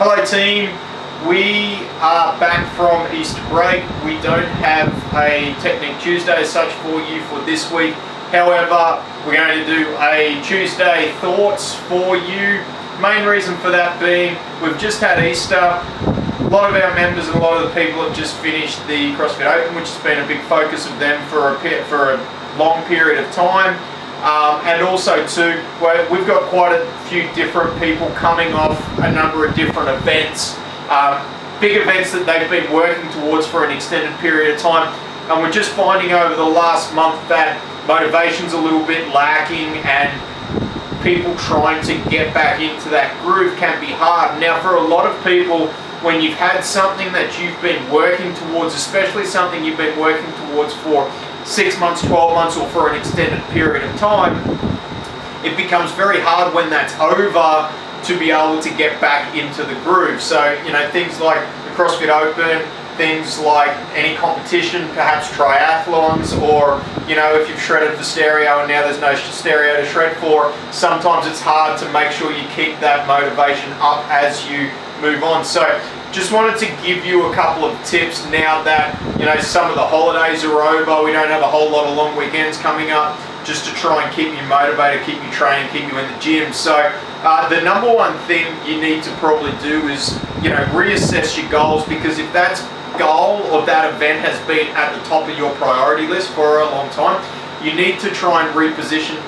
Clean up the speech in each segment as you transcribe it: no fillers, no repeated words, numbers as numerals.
Hello team, we are back from Easter break. We don't have a Technique Tuesday as such for you for this week. However, we're going to do a Tuesday thoughts for you. Main reason for that being we've just had Easter. A lot of our members and a lot of the people have just finished the CrossFit Open, which has been a big focus of them for a long period of time. And also too, we've got quite a few different people coming off a number of different events, big events that they've been working towards for an extended period of time, and we're just finding over the last month that motivation's a little bit lacking, and people trying to get back into that groove can be hard. Now for a lot of people, when you've had something that you've been working towards, especially something you've been working towards for 6 months, 12 months, or for an extended period of time, it becomes very hard when that's over to be able to get back into the groove. So, you know, things like the CrossFit Open, things like any competition, perhaps triathlons, or, you know, if you've shredded for stereo and now there's no stereo to shred for, sometimes it's hard to make sure you keep that motivation up as you move on. So just wanted to give you a couple of tips now that, you know, some of the holidays are over. We don't have a whole lot of long weekends coming up, just to try and keep you motivated, keep you training, keep you in the gym. So the number one thing you need to probably do is, you know, reassess your goals, because if that goal or that event has been at the top of your priority list for a long time, you need to try and reposition.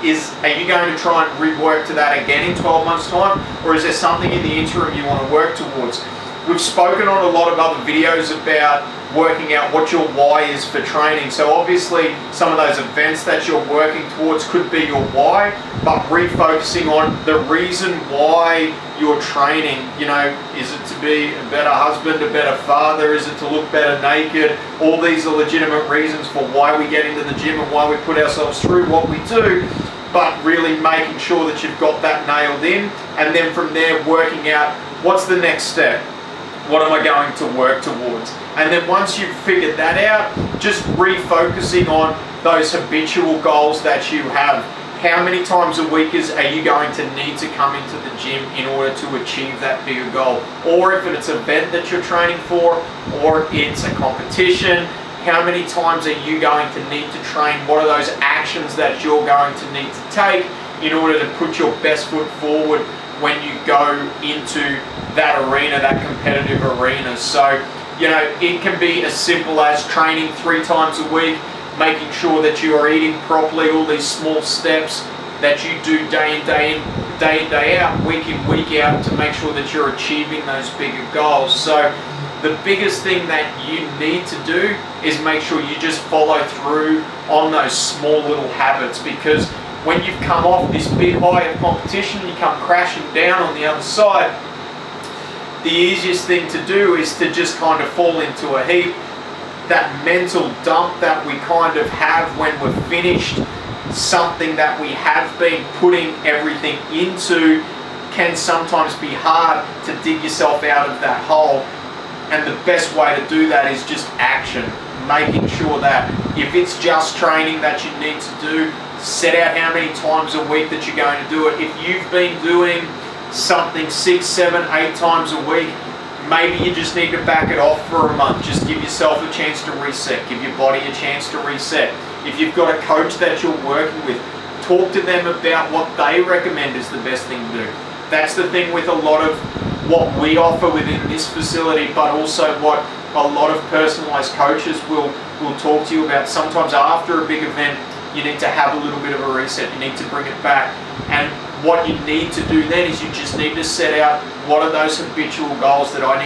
Are you going to try and rework to that again in 12 months time, or is there something in the interim you want to work towards? We've spoken on a lot of other videos about working out what your why is for training. So obviously some of those events that you're working towards could be your why, but refocusing on the reason why you're training. You know, is it to be a better husband, a better father? Is it to look better naked? All these are legitimate reasons for why we get into the gym and why we put ourselves through what we do, but really making sure that you've got that nailed in, and then from there working out what's the next step. What am I going to work towards? And then once you've figured that out, just refocusing on those habitual goals that you have. How many times a week are you going to need to come into the gym in order to achieve that bigger goal? Or if it's an event that you're training for, or it's a competition, how many times are you going to need to train? What are those actions that you're going to need to take in order to put your best foot forward when you go into that arena, that competitive arena? So, you know, it can be as simple as training 3 times a week, making sure that you are eating properly, all these small steps that you do day in, day out, week in, week out, to make sure that you're achieving those bigger goals. So the biggest thing that you need to do is make sure you just follow through on those small little habits, because when you've come off this big high of competition, you come crashing down on the other side, the easiest thing to do is to just kind of fall into a heap. That mental dump that we kind of have when we're finished something that we have been putting everything into can sometimes be hard to dig yourself out of that hole. And the best way to do that is just action. Making sure that if it's just training that you need to do, set out how many times a week that you're going to do it. If you've been doing something 6, 7, 8 times a week, maybe you just need to back it off for a month. Just give yourself a chance to reset. Give your body a chance to reset. If you've got a coach that you're working with, talk to them about what they recommend is the best thing to do. That's the thing with a lot of what we offer within this facility, but also what a lot of personalized coaches will talk to you about. Sometimes after a big event, you need to have a little bit of a reset. You need to bring it back. And what you need to do then is you just need to set out what are those habitual goals that I need